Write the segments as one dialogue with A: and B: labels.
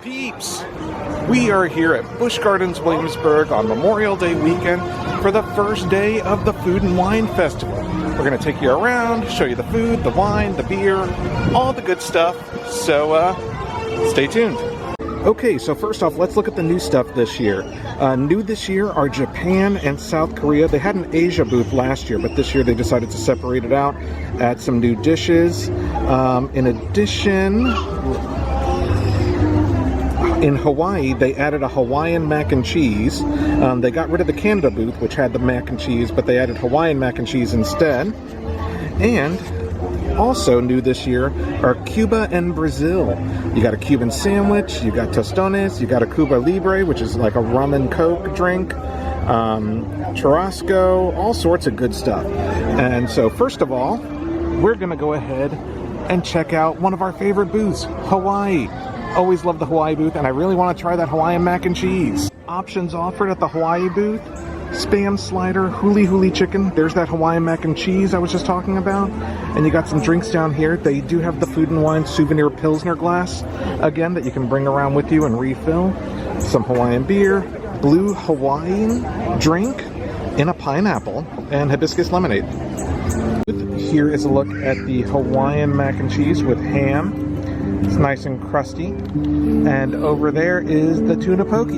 A: Peeps, we are here at Busch Gardens Williamsburg on Memorial Day weekend for the first day of the Food and Wine Festival. We're going to take you around, show you the food, the wine, the beer, all the good stuff, so stay tuned. Okay, so first off, let's look at the new stuff this year. New this year are Japan and South Korea. They had an Asia booth last year, but this year they decided to separate it out, add some new dishes. In addition, in Hawaii, they added a Hawaiian mac and cheese. They got rid of the Canada booth, which had the mac and cheese, but they added Hawaiian mac and cheese instead. And also new this year are Cuba and Brazil. You got a Cuban sandwich, you got tostones, you got a Cuba Libre, which is like a rum and coke drink, churrasco, all sorts of good stuff. And so first of all, we're gonna go ahead and check out one of our favorite booths, Hawaii. Always love the Hawaii booth, and I really want to try that Hawaiian mac and cheese. Options offered at the Hawaii booth: Spam slider, huli huli chicken. There's that Hawaiian mac and cheese I was just talking about. And you got some drinks down here. They do have the Food and Wine souvenir Pilsner glass, again, that you can bring around with you and refill. Some Hawaiian beer, blue Hawaiian drink in a pineapple, and hibiscus lemonade. Here is a look at the Hawaiian mac and cheese with ham. It's nice and crusty. And over there is the tuna poke.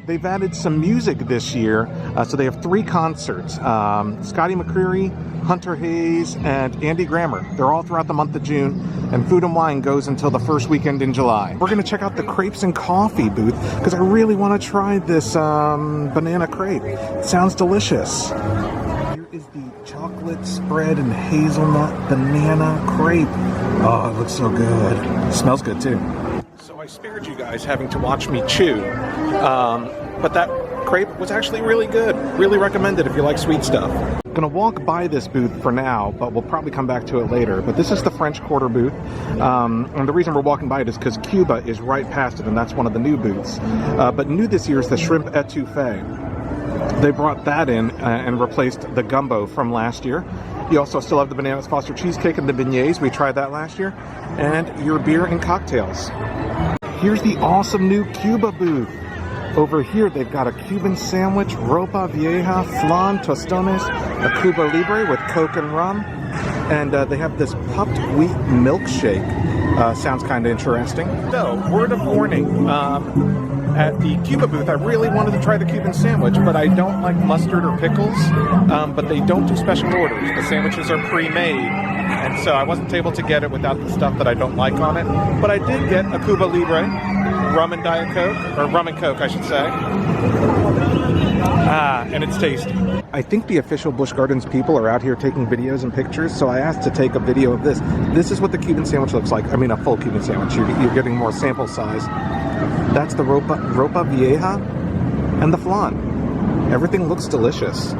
A: They've added some music this year, so they have 3 concerts. Scotty McCreery, Hunter Hayes, and Andy Grammer. They're all throughout the month of June, and Food and Wine goes until the first weekend in July. We're going to check out the crepes and coffee booth, because I really want to try this banana crepe. It sounds delicious. Here is the chocolate spread and hazelnut banana crepe. Oh, it looks so good. It smells good too. So I spared you guys having to watch me chew, but that crepe was actually really good. Really recommend it if you like sweet stuff. I'm gonna walk by this booth for now, but we'll probably come back to it later. But this is the French Quarter booth, and the reason we're walking by it is because Cuba is right past it, and that's one of the new booths. But new this year is the shrimp etouffee. They brought that in and replaced the gumbo from last year. You also still have the Bananas Foster cheesecake and the beignets. We tried that last year. And your beer and cocktails. Here's the awesome new Cuba booth. Over here, they've got a Cuban sandwich, ropa vieja, flan, tostones, a Cuba Libre with Coke and rum. And they have this puffed wheat milkshake. Sounds kind of interesting. So, word of warning. At the Cuba booth, I really wanted to try the Cuban sandwich, but I don't like mustard or pickles, but they don't do special orders. The sandwiches are pre-made, and so I wasn't able to get it without the stuff that I don't like on it. But I did get a Cuba Libre, rum and Diet Coke, or rum and Coke, I should say. And it's tasty. I think the official Busch Gardens people are out here taking videos and pictures, so I asked to take a video of this. This is what the Cuban sandwich looks like. I mean, a full Cuban sandwich. You're getting more sample size. That's the ropa vieja and the flan. Everything looks delicious.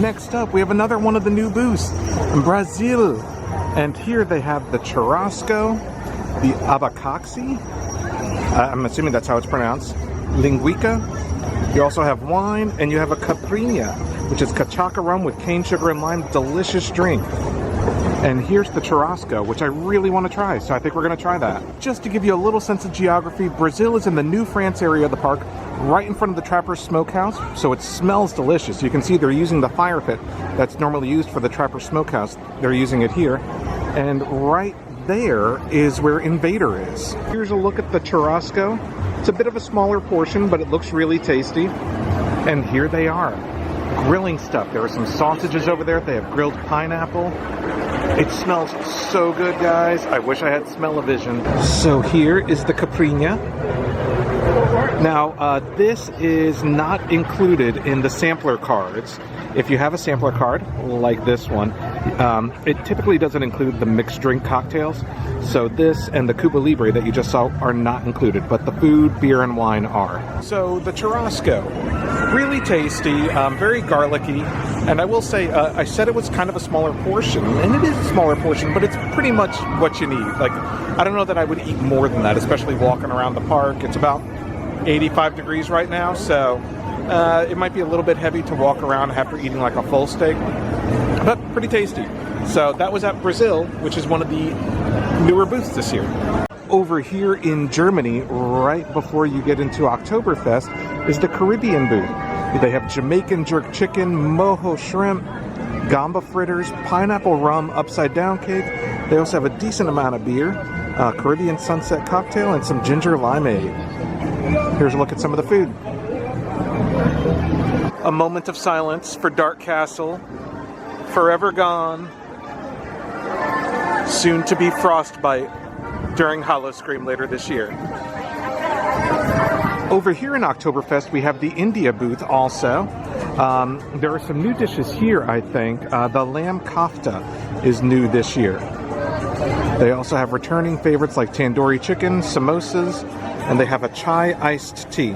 A: Next up, we have another one of the new booths, Brazil. And here they have the churrasco, the abacaxi, I'm assuming that's how it's pronounced, linguica. You also have wine, and you have a caipirinha, which is cachaca rum with cane sugar and lime, delicious drink. And here's the churrasco, which I really want to try, so I think we're going to try that. Just to give you a little sense of geography, Brazil is in the New France area of the park, right in front of the Trapper's Smokehouse, so it smells delicious. You can see they're using the fire pit that's normally used for the Trapper's Smokehouse. They're using it here. And right there is where Invader is. Here's a look at the churrasco. It's a bit of a smaller portion, but it looks really tasty. And here they are. Grilling stuff. There are some sausages over there. They have grilled pineapple. It smells so good, guys. I wish I had smell-o-vision. So here is the caipirinha. Now, this is not included in the sampler cards. If you have a sampler card, like this one, it typically doesn't include the mixed drink cocktails. So this and the Cuba Libre that you just saw are not included, but the food, beer, and wine are. So the churrasco, really tasty, very garlicky. And I will say, I said it was kind of a smaller portion, and it is a smaller portion, but it's pretty much what you need. Like, I don't know that I would eat more than that, especially walking around the park. It's about 85 degrees right now, so it might be a little bit heavy to walk around after eating like a full steak, but pretty tasty. So that was at Brazil, which is one of the newer booths this year. Over here in Germany, right before you get into Oktoberfest, is the Caribbean booth. They have Jamaican jerk chicken, mojo shrimp, gamba fritters, pineapple rum, upside down cake. They also have a decent amount of beer, Caribbean sunset cocktail, and some ginger limeade. Here's a look at some of the food. A moment of silence for Dark Castle, Forever Gone, soon to be Frostbite during Hollowscream later this year. Over here in Oktoberfest, we have the India booth also. There are some new dishes here, I think. The lamb kofta is new this year. They also have returning favorites like tandoori chicken, samosas, and they have a chai iced tea.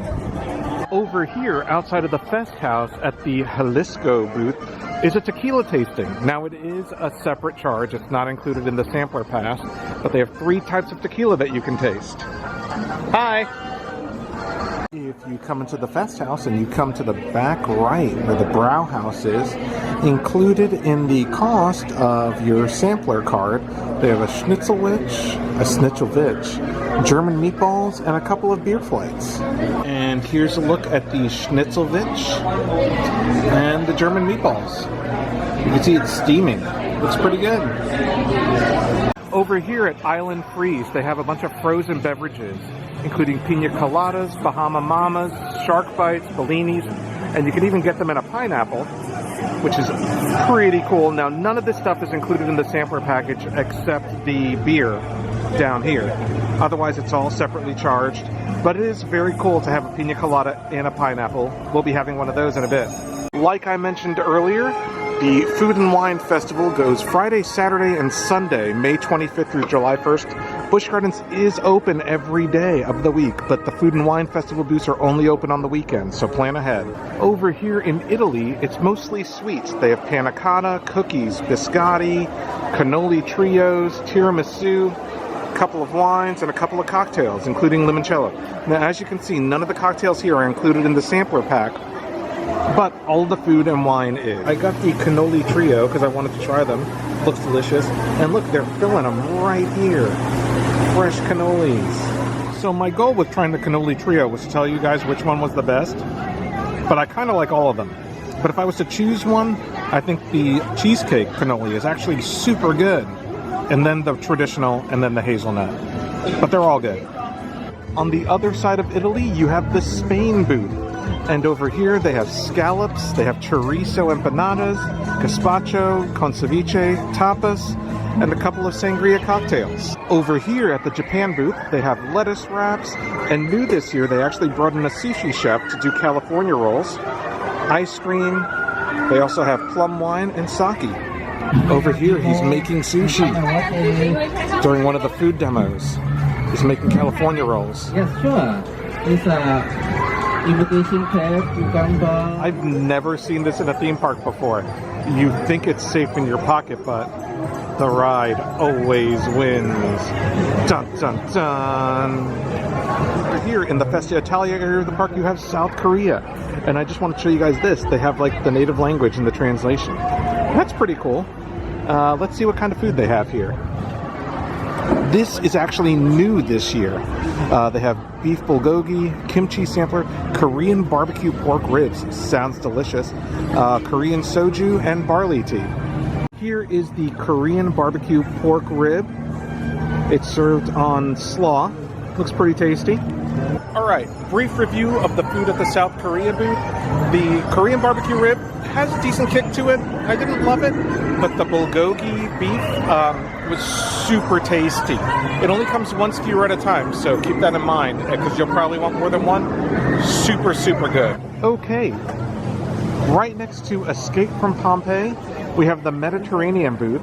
A: Over here, outside of the Fest House at the Jalisco booth, is a tequila tasting. Now, it is a separate charge. It's not included in the sampler pass, but they have 3 types of tequila that you can taste. Hi! If you come into the Fest House and you come to the back right where the Brow House is, included in the cost of your sampler card, they have a Schnitzelwitch, German meatballs, and a couple of beer flights. And here's a look at the Schnitzelwitch and the German meatballs. You can see it's steaming. Looks pretty good. Over here at Island Freeze, they have a bunch of frozen beverages, including pina coladas, Bahama Mamas, shark bites, bellinis, and you can even get them in a pineapple, which is pretty cool. Now, none of this stuff is included in the sampler package except the beer down here. Otherwise, it's all separately charged, but it is very cool to have a pina colada and a pineapple. We'll be having one of those in a bit. Like I mentioned earlier, the Food and Wine Festival goes Friday, Saturday, and Sunday, May 25th through July 1st. Busch Gardens is open every day of the week, but the Food and Wine Festival booths are only open on the weekends, so plan ahead. Over here in Italy, it's mostly sweets. They have panna cotta, cookies, biscotti, cannoli trios, tiramisu, a couple of wines, and a couple of cocktails, including limoncello. Now, as you can see, none of the cocktails here are included in the sampler pack, but all of the food and wine is. I got the cannoli trio because I wanted to try them. Looks delicious. And look, they're filling them right here. Fresh cannolis. So my goal with trying the cannoli trio was to tell you guys which one was the best, but I kind of like all of them. But if I was to choose one, I think the cheesecake cannoli is actually super good. And then the traditional, and then the hazelnut. But they're all good. On the other side of Italy, you have the Spain booth. And over here, they have scallops, they have chorizo empanadas, gazpacho, con ceviche, tapas, and a couple of sangria cocktails. Over here at the Japan booth, they have lettuce wraps, and new this year, they actually brought in a sushi chef to do California rolls, ice cream. They also have plum wine and sake. Over here, he's making sushi during one of the food demos. He's making California rolls.
B: Yes, sure. It's a invitation card.
A: I've never seen this in a theme park before. You think it's safe in your pocket, but the ride always wins. Dun dun dun. Here in the Festa Italia area of the park, you have South Korea. And I just want to show you guys this. They have like the native language in the translation. That's pretty cool. Let's see what kind of food they have here. This is actually new this year. They have beef bulgogi, kimchi sampler, Korean barbecue pork ribs. Sounds delicious. Korean soju and barley tea. Here is the Korean barbecue pork rib. It's served on slaw. Looks pretty tasty. Alright, brief review of the food at the South Korea booth. The Korean barbecue rib has a decent kick to it. I didn't love it, but the bulgogi beef was super tasty. It only comes one skewer at a time, so keep that in mind, because you'll probably want more than one. Super, super good. Okay, right next to Escape from Pompeii, we have the Mediterranean booth.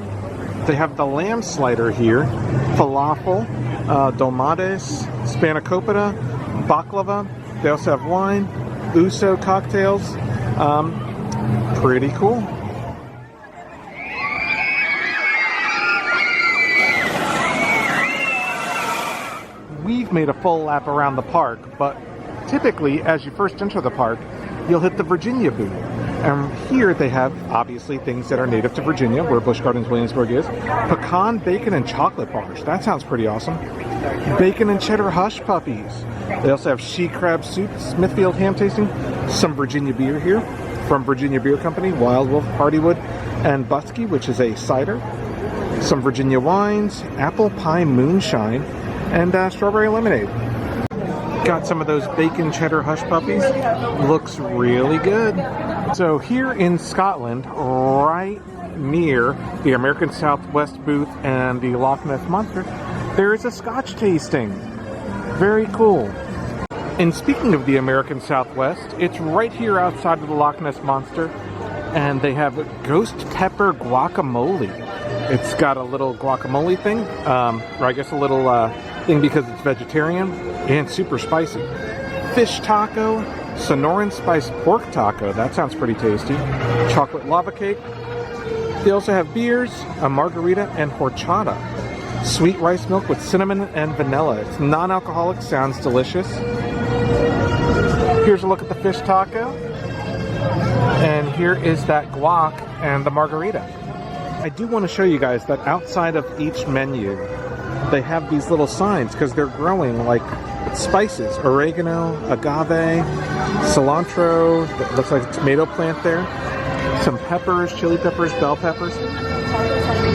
A: They have the lamb slider here, falafel, dolmades, spanakopita, baklava. They also have wine, uso cocktails. Pretty cool. We've made a full lap around the park, but typically, as you first enter the park, you'll hit the Virginia booth. And here they have, obviously, things that are native to Virginia, where Busch Gardens Williamsburg is. Pecan, bacon, and chocolate bars. That sounds pretty awesome. Bacon and cheddar hush puppies. They also have she crab soup, Smithfield ham tasting, some Virginia beer here from Virginia Beer Company, Wild Wolf, Hardywood, and Butsky, which is a cider. Some Virginia wines, apple pie moonshine, and strawberry lemonade. Got some of those bacon cheddar hush puppies. Looks really good. So here in Scotland, right near the American Southwest booth and the Loch Ness Monster, there is a Scotch tasting. Very cool. And speaking of the American Southwest, it's right here outside of the Loch Ness Monster, and they have ghost pepper guacamole. It's got a little guacamole thing, or I guess a little thing because it's vegetarian, and super spicy. Fish taco, Sonoran spiced pork taco. That sounds pretty tasty. Chocolate lava cake. They also have beers, a margarita, and horchata. Sweet rice milk with cinnamon and vanilla. It's non-alcoholic, sounds delicious. Here's a look at the fish taco. And here is that guac and the margarita. I do want to show you guys that outside of each menu, they have these little signs because they're growing like spices, oregano, agave, cilantro, that looks like a tomato plant there, some peppers, chili peppers, bell peppers.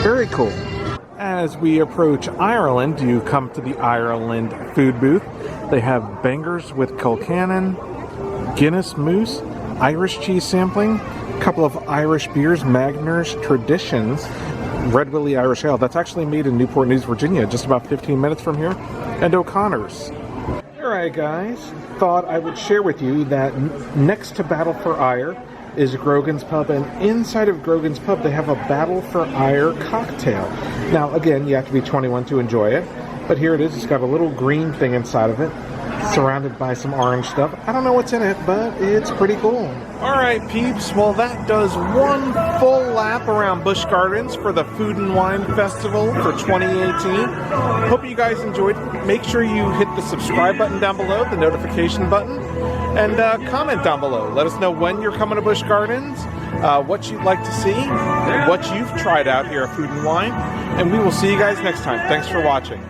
A: Very cool. As we approach Ireland, you come to the Ireland food booth. They have bangers with Kilcannon, Guinness Moose, Irish cheese sampling, a couple of Irish beers, Magner's Traditions, Red Willie Irish Ale. That's actually made in Newport News, Virginia, just about 15 minutes from here, and O'Connor's. Alright guys, thought I would share with you that next to Battle for Ire is Grogan's Pub, and inside of Grogan's Pub they have a Battle for Ire cocktail. Now again, you have to be 21 to enjoy it, but here it is. It's got a little green thing inside of it, surrounded by some orange stuff. I don't know what's in it, but it's pretty cool. Alright peeps, well that does one full lap around Busch Gardens for the Food and Wine Festival for 2018. Hope you guys enjoyed. Make sure you hit the subscribe button down below, the notification button, and comment down below. Let us know when you're coming to Busch Gardens, what you'd like to see, what you've tried out here at Food and Wine, and we will see you guys next time. Thanks for watching.